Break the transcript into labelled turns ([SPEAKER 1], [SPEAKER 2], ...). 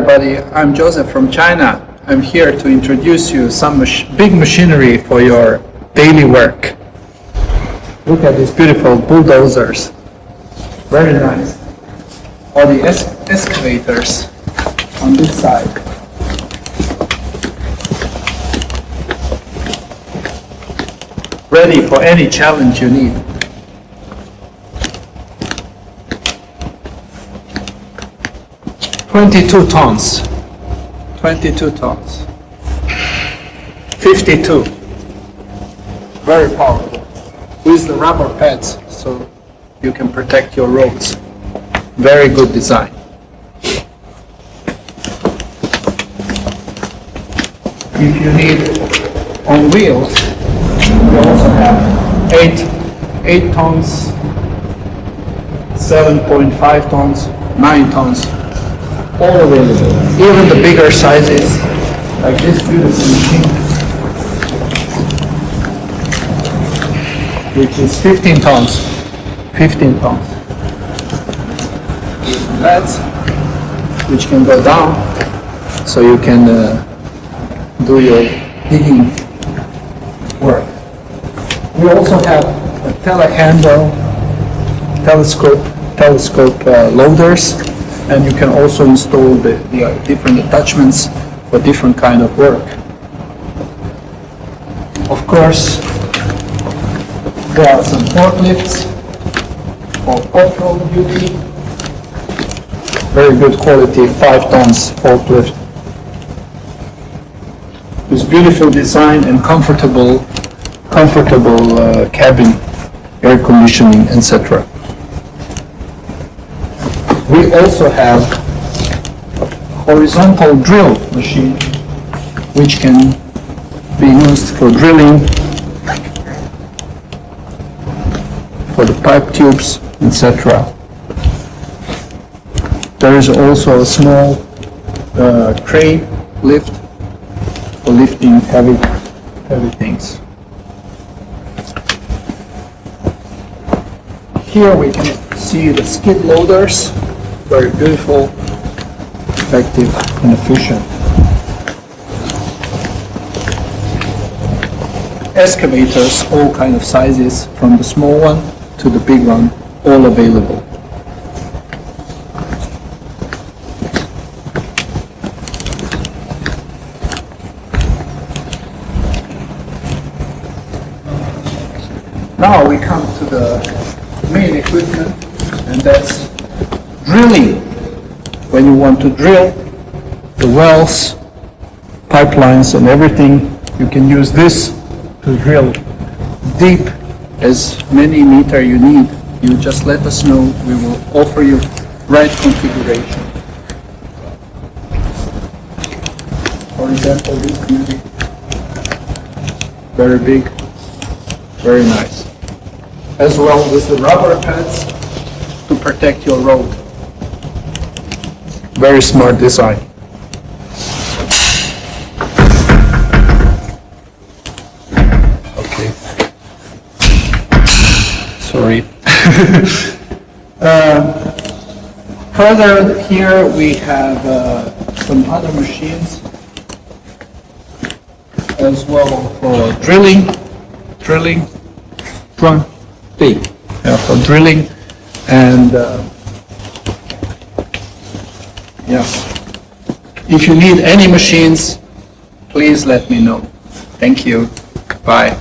[SPEAKER 1] everybody, I'm Josip from China. I'm here to introduce you some big machinery for your daily work. Look at these beautiful bulldozers. Very nice. Or the excavators on this side. Ready for any challenge you need. "22 tons. 22 tons. 52. Very powerful. With the rubber pads, so you can protect your roads. Very good design. If you need on wheels, we also have 8 tons, 7.5 tons, 9 tons, all available. Even the bigger sizes, like this beautiful machine, which is 15 tons. 15 tons. Pads, which can go down, so you can do your digging work. We also have a telehandle, telescope loaders, and you can also install the different attachments for different kind of work. Of course, there are some forklifts for off-road duty. Very good quality 5 tons forklift. With beautiful design and comfortable cabin, air conditioning, etc. We also have a horizontal drill machine, which can be used for drilling, for the pipe tubes, etc. There is also a small crane lift for lifting heavy things. Here we can see the skid loaders, very beautiful, effective and efficient. Excavators, all kind of sizes, from the small one to the big one, all available. Now we come to the main equipment, and that's drilling. When you want to drill the wells, pipelines and everything, you can use this to drill deep as many meter you need. You just let us know, we will offer you right configuration. For example, this beauty, very big, very nice. As well with the rubber pads to protect your road. Very smart design. Okay. Sorry. Further here we have some other machines as well for drilling, for drilling, and yes. If you need any machines, please let me know. Thank you. Bye.